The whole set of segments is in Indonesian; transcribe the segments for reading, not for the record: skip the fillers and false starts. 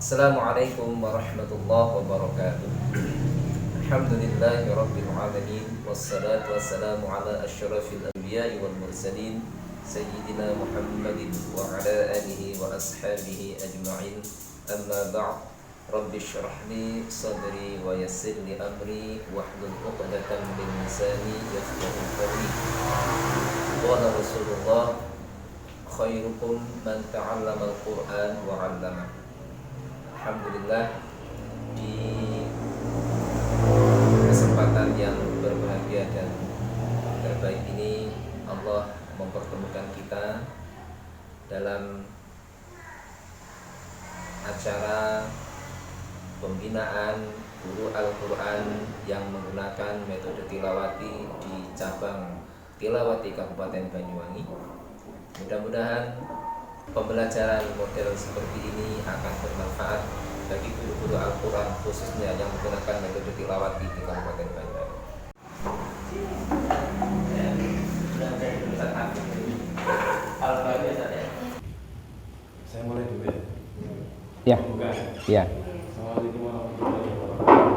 Assalamualaikum warahmatullahi wabarakatuh. Alhamdulillahi rabbil alamin. Wassalatu wassalamu ala asyrafil anbiya'i wal mursalin Sayyidina Muhammadin wa ala alihi wa ashabihi ajma'in. Amma ba'd. Rabbi syrah li sadri wa yassir li amri wahlul 'uqdatam min lisani yafqahu qawli. Qala Rasulullah, khairukum man ta'allama al-Qur'an wa 'allama. Alhamdulillah, di kesempatan yang berbahagia dan terbaik ini Allah mempertemukan kita dalam acara pembinaan guru Al-Quran yang menggunakan metode tilawati di cabang Tilawati Kabupaten Banyuwangi. Mudah-mudahan pembelajaran model seperti ini akan bermanfaat bagi guru-guru Al-Quran khususnya yang menggunakan metode tilawati di Kabupaten Banyuwangi. Saya mulai dulu ya. Ya. Ya. Assalamualaikum warahmatullahi wabarakatuh.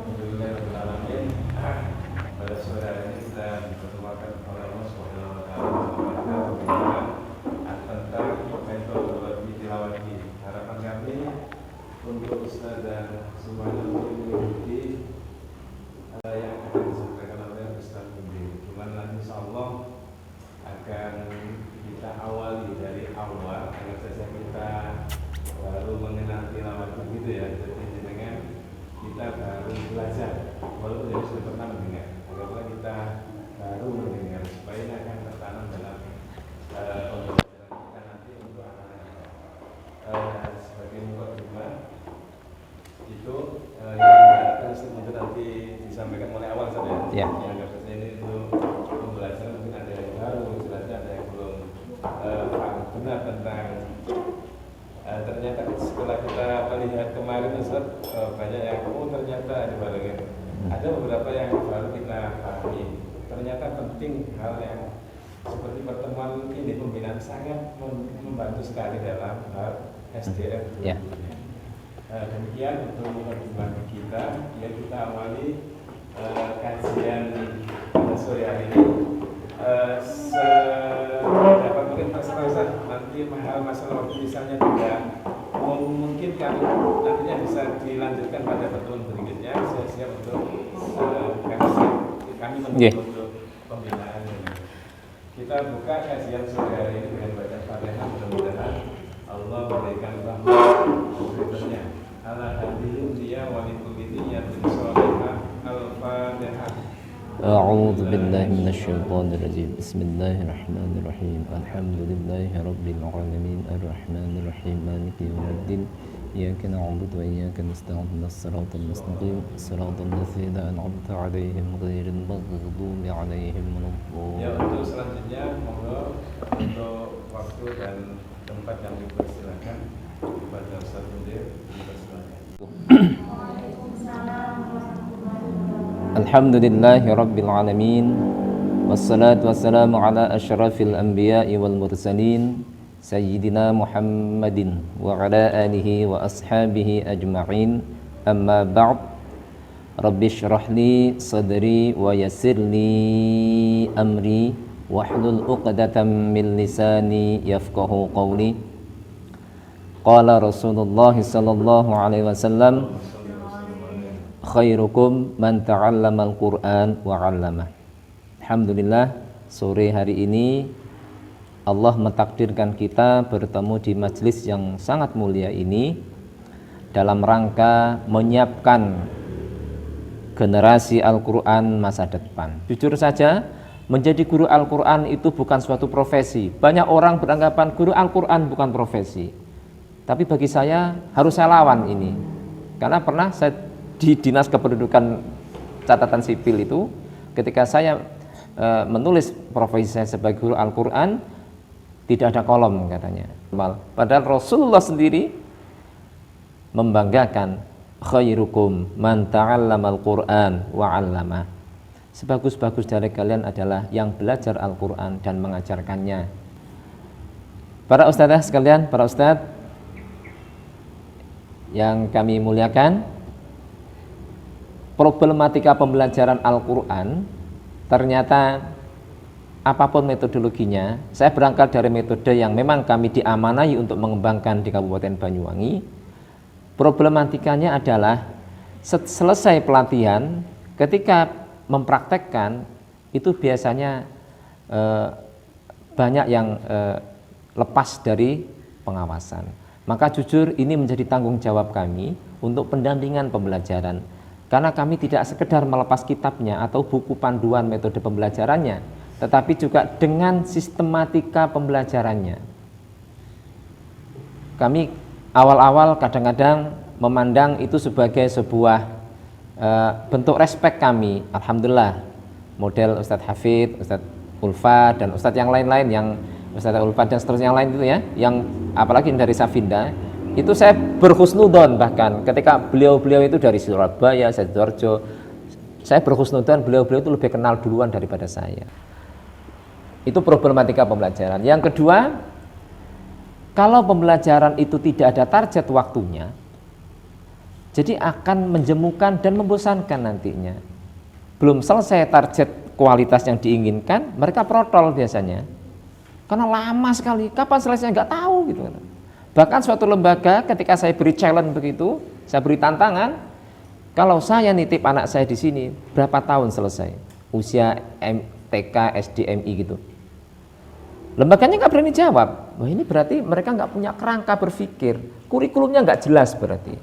Alhamdulillahirabbil alamin. Pada sore hari ini kita dipertemukan oleh Allah Subhanahu wa taala tentang metode tilawati. Harapan kami untuk Ustaz dan semuanya mengikuti yang akan disampaikan oleh Ustaz Budi. Cuman insyaallah akan kita awali dari awal agar saja kita baru mengenal tilawat begitu ya. Jadi dengan kita baru belajar walaupun jadi sudah pernah mendengar, agar kita baru mendengar supaya ini akan tertanam dalam pembelajaran kita nanti untuk anak-anak. Sebagai mukadimah itu yang akan mungkin nanti disampaikan mulai awal saja. Ya. Yang saja ini untuk pembelajaran mungkin ada yang baru, jelasnya ada yang belum paham benar tentang ternyata setelah kita melihat kemarin Ustaz, banyak yang ternyata ada barengan. Ada beberapa yang baru kita pahami. Ternyata penting hal yang seperti pertemuan ini, pembinaan sangat membantu sekali dalam hal SDM. Ya. Demikian untuk mukadimah kita, ya kita awali kajian pada sore hari ini. Dapat mungkin terserah nanti hal masalah waktu misalnya tidak memungkinkan, nantinya bisa dilanjutkan pada pertemuan berikutnya. Saya siap untuk kami menunggu untuk pembinaan ini. Kita buka kajian sore hari ini dengan baca Fatihah. Mudah-mudahan Allah memberikan rahmat berikutnya. Ala hadirin dia walikulli niyatin sholihah. Al-Fatihah. A'udzu billahi minasyaitonir rajim. Bismillahirrahmanirrahim. Alhamdulillahi rabbil alamin arrahmanir rahim maliki yaumiddin. Iyyaka na'budu wa iyyaka nasta'in ihdinas siratal mustaqim siratal ladzina an'amta 'alaihim ghairil maghdubi 'alaihim waladdallin. Ya, untuk selanjutnya monggo untuk waktu dan tempat yang dipersilakan kepada Ustaz Mudir dipersilakan. Alhamdulillahi rabbil alamin. Wassalatu wassalamu ala asyrafil anbiya'i wal mursalin Sayyidina Muhammadin wa ala alihi wa ashabihi ajma'in. Amma ba'd. Rabbi syrah li sadri wa yassir li amri wahlul 'uqdatam min lisani yafqahu qawli. Qala Rasulullah sallallahu alaihi wasallam, khairukum man ta'allamal Qur'an wa 'allama. Alhamdulillah, sore hari ini Allah mentakdirkan kita bertemu di majelis yang sangat mulia ini dalam rangka menyiapkan generasi Al-Quran masa depan. Jujur saja, menjadi guru Al-Quran itu bukan suatu profesi. Banyak orang beranggapan guru Al-Quran bukan profesi. Tapi bagi saya harus saya lawan ini. Karena pernah saya di Dinas Kependudukan Catatan Sipil itu, ketika saya menulis profesi saya sebagai guru Al-Quran, tidak ada kolom katanya. Padahal Rasulullah sendiri membanggakan, khairukum man ta'allamal Qur'an wa 'allama. Sebagus-bagus dari kalian adalah yang belajar Al-Quran dan mengajarkannya. Para ustadzah sekalian, para ustadz yang kami muliakan, problematika pembelajaran Al-Quran ternyata apapun metodologinya, saya berangkat dari metode yang memang kami diamanai untuk mengembangkan di Kabupaten Banyuwangi. Problematikanya adalah selesai pelatihan, ketika mempraktekkan itu biasanya banyak yang lepas dari pengawasan. Maka jujur ini menjadi tanggung jawab kami untuk pendampingan pembelajaran, karena kami tidak sekedar melepas kitabnya atau buku panduan metode pembelajarannya, tetapi juga dengan sistematika pembelajarannya. Kami awal-awal kadang-kadang memandang itu sebagai sebuah bentuk respek kami. Alhamdulillah, model Ustadz Hafid, Ustadz Ulfa, dan Ustadz yang lain-lain, yang Ustadz Ulfa dan seterusnya yang lain itu ya, yang apalagi dari Safinda, itu saya berhusnudon. Bahkan ketika beliau-beliau itu dari Surabaya, Sidoarjo, saya berhusnudon beliau-beliau itu lebih kenal duluan daripada saya. Itu problematika pembelajaran. Yang kedua, kalau pembelajaran itu tidak ada target waktunya, jadi akan menjemukan dan membosankan nantinya. Belum selesai target kualitas yang diinginkan, mereka protol biasanya. Karena lama sekali, kapan selesainya nggak tahu gitu. Bahkan suatu lembaga ketika saya beri challenge begitu, saya beri tantangan, kalau saya nitip anak saya di sini, berapa tahun selesai? Usia TK, SD, MI gitu. Lembaganya nggak berani jawab. Wah, ini berarti mereka nggak punya kerangka berpikir, kurikulumnya nggak jelas berarti.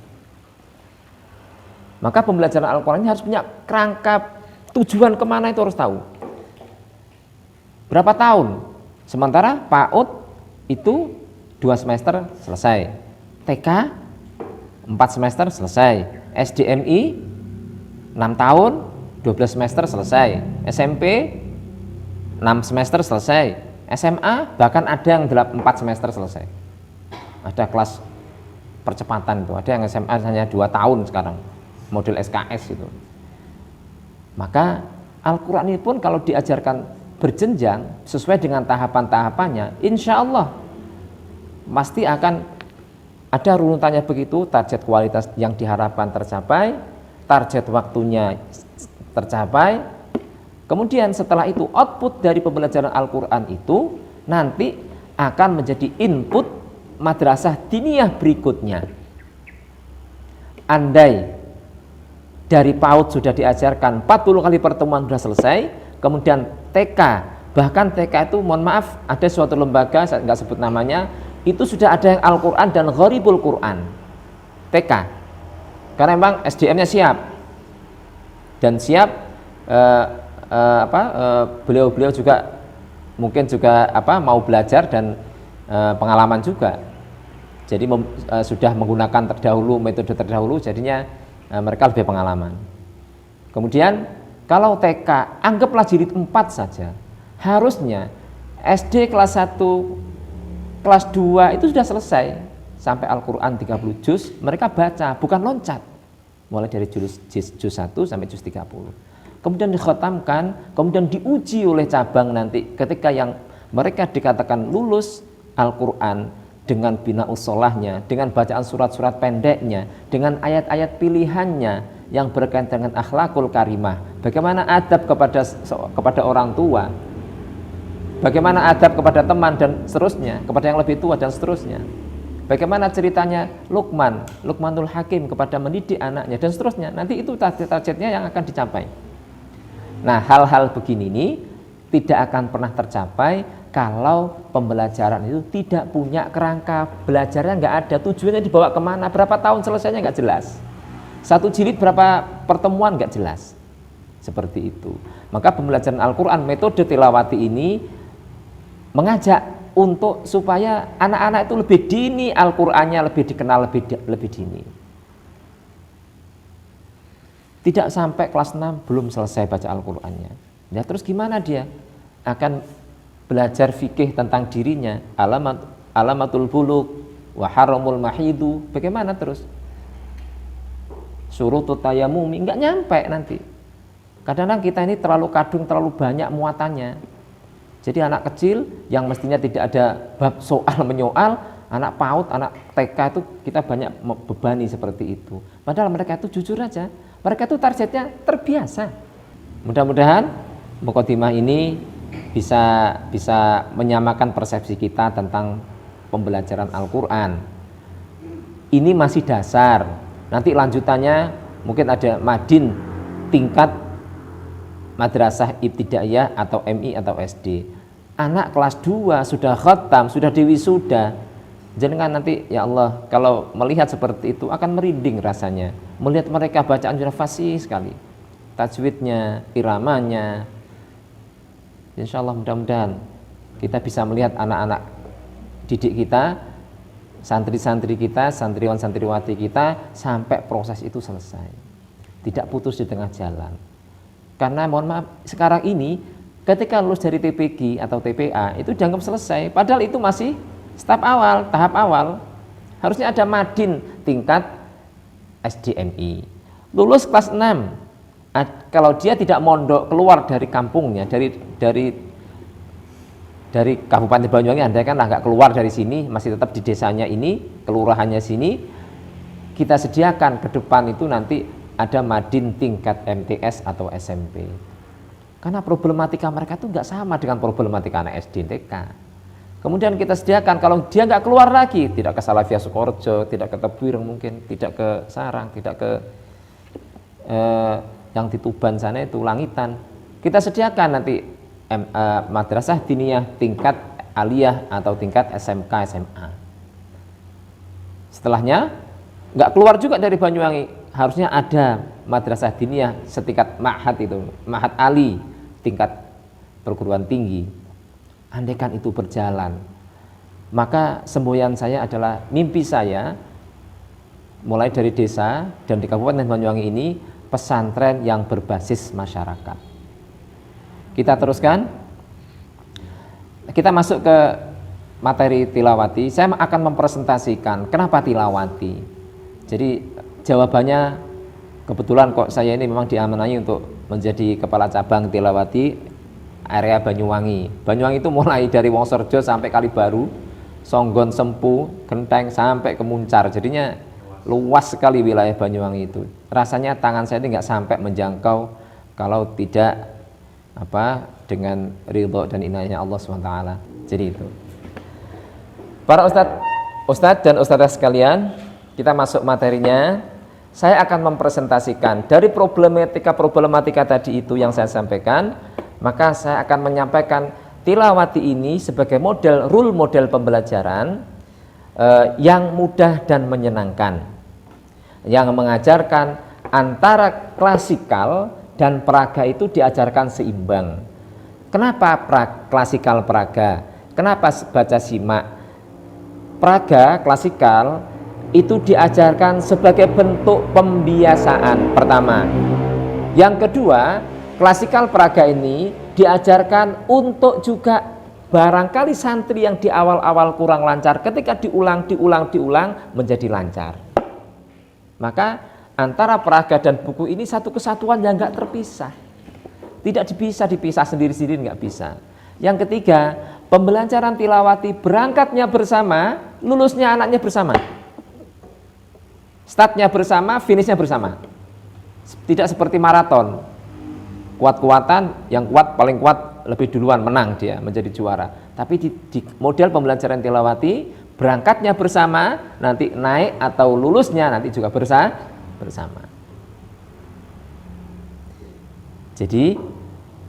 Maka pembelajaran Al-Quran ini harus punya kerangka, tujuan kemana itu harus tahu. Berapa tahun? Sementara PAUD itu 2 semester selesai, TK 4 semester selesai, SDMI 6 tahun 12 semester selesai, SMP 6 semester selesai, SMA bahkan ada yang 4 semester selesai. Ada kelas percepatan itu, ada yang SMA hanya 2 tahun sekarang, model SKS itu. Maka Al-Quran ini pun kalau diajarkan berjenjang sesuai dengan tahapan-tahapannya, insya Allah pasti akan ada runutannya begitu. Target kualitas yang diharapkan tercapai, target waktunya tercapai. Kemudian setelah itu output dari pembelajaran Al-Quran itu nanti akan menjadi input madrasah diniyah berikutnya. Andai dari PAUD sudah diajarkan 40 kali pertemuan sudah selesai, kemudian TK, bahkan TK itu mohon maaf, ada suatu lembaga, saya nggak sebut namanya, itu sudah ada yang Al-Quran dan Gharibul Quran TK, karena memang SDM-nya siap dan siap. Beliau-beliau juga mungkin juga mau belajar dan pengalaman juga, jadi sudah menggunakan metode terdahulu, jadinya mereka lebih pengalaman. Kemudian kalau TK anggaplah jilid 4 saja, harusnya SD kelas 1 kelas 2 itu sudah selesai sampai Al-Quran 30 juz mereka baca, bukan loncat mulai dari juz 1 sampai juz 30, kemudian dikhatamkan, kemudian diuji oleh cabang nanti ketika yang mereka dikatakan lulus Al-Quran dengan bina usolahnya, dengan bacaan surat-surat pendeknya, dengan ayat-ayat pilihannya yang berkaitan dengan akhlakul karimah, bagaimana adab kepada orang tua, bagaimana adab kepada teman dan seterusnya, kepada yang lebih tua dan seterusnya, bagaimana ceritanya Luqmanul Hakim kepada mendidik anaknya dan seterusnya. Nanti itu target-targetnya yang akan dicapai. Nah, hal-hal begini ini tidak akan pernah tercapai kalau pembelajaran itu tidak punya kerangka belajarnya, nggak ada tujuannya, dibawa kemana, berapa tahun selesainya nggak jelas, 1 jilid berapa pertemuan nggak jelas, seperti itu. Maka pembelajaran Al-Quran metode tilawati ini mengajak untuk supaya anak-anak itu lebih dini Al-Qur'annya, lebih dikenal lebih dini. Tidak sampai kelas 6 belum selesai baca Al-Qur'annya. Ya terus gimana dia akan belajar fikih tentang dirinya, alamatul bulugh wa haramul mahidu, bagaimana terus? Surutut tayamumi, enggak nyampe nanti. Kadang-kadang kita ini terlalu kadung, terlalu banyak muatannya. Jadi anak kecil yang mestinya tidak ada bab soal menyoal, anak PAUD, anak TK itu kita banyak bebani seperti itu. Padahal mereka itu jujur aja, mereka itu targetnya terbiasa. Mudah-mudahan mukadimah ini bisa menyamakan persepsi kita tentang pembelajaran Al-Quran. Ini masih dasar, nanti lanjutannya mungkin ada madin tingkat madrasah ibtidaiyah atau MI atau SD. Anak kelas 2 sudah khatam, sudah diwisuda. Jangan nanti ya Allah kalau melihat seperti itu akan merinding rasanya. Melihat mereka bacaan sudah fasih sekali. Tajwidnya, iramanya. Insya Allah mudah-mudahan kita bisa melihat anak-anak didik kita, santri-santri kita, santriwan-santriwati kita sampai proses itu selesai. Tidak putus di tengah jalan. Karena mohon maaf, sekarang ini ketika lulus dari TPG atau TPA itu dianggap selesai. Padahal itu masih tahap awal. Harusnya ada madin tingkat SDMI. Lulus kelas 6. Kalau dia tidak mondok keluar dari kampungnya, dari Kabupaten Banyuwangi, andai kan nggak keluar dari sini, masih tetap di desanya ini, kelurahannya sini, kita sediakan ke depan itu nanti ada madin tingkat MTS atau SMP. Karena problematika mereka itu nggak sama dengan problematika anak SD TK. Kemudian kita sediakan kalau dia nggak keluar lagi, tidak ke Salafiyah Sukorejo, tidak ke Tebuireng mungkin, tidak ke Sarang, tidak ke yang di Tuban sana itu Langitan. Kita sediakan nanti madrasah diniyah tingkat aliyah atau tingkat SMK SMA. Setelahnya nggak keluar juga dari Banyuwangi, harusnya ada madrasah diniyah setingkat ma'had itu, ma'had ali, tingkat perguruan tinggi. Andaikan itu berjalan, maka semboyan saya adalah mimpi saya mulai dari desa dan di Kabupaten Banyuwangi ini pesantren yang berbasis masyarakat. Kita teruskan. Kita masuk ke materi tilawati. Saya akan mempresentasikan kenapa tilawati. Jadi jawabannya kebetulan kok saya ini memang diamanai untuk menjadi kepala cabang tilawati area Banyuwangi. Banyuwangi itu mulai dari Wonosorejo sampai Kalibaru, Songgon, Sempu, Genteng sampai ke Muncar. Jadinya luas sekali wilayah Banyuwangi itu. Rasanya tangan saya ini nggak sampai menjangkau kalau tidak dengan ridho dan inayahnya Allah SWT. Jadi itu. Para ustadz dan ustadzah sekalian, kita masuk materinya. Saya akan mempresentasikan dari problematika tadi itu yang saya sampaikan, maka saya akan menyampaikan tilawati ini sebagai role model pembelajaran yang mudah dan menyenangkan, yang mengajarkan antara klasikal dan praga itu diajarkan seimbang. Kenapa klasikal praga? Kenapa baca simak? Praga klasikal itu diajarkan sebagai bentuk pembiasaan pertama. Yang kedua, klasikal praga ini diajarkan untuk juga barangkali santri yang di awal-awal kurang lancar, ketika diulang menjadi lancar. Maka antara praga dan buku ini satu kesatuan yang nggak terpisah. Tidak bisa dipisah sendiri-sendiri, nggak bisa. Yang ketiga, pembelajaran tilawati berangkatnya bersama, lulusnya anaknya bersama. Startnya bersama, finishnya bersama. Tidak seperti maraton. Kuat-kuatan, yang kuat paling kuat lebih duluan menang dia menjadi juara. Tapi di model pembelajaran tilawati berangkatnya bersama, nanti naik atau lulusnya nanti juga bersama. Jadi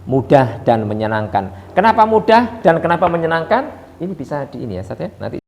mudah dan menyenangkan. Kenapa mudah dan kenapa menyenangkan? Ini bisa di ini ya, Ustaz ya. Nanti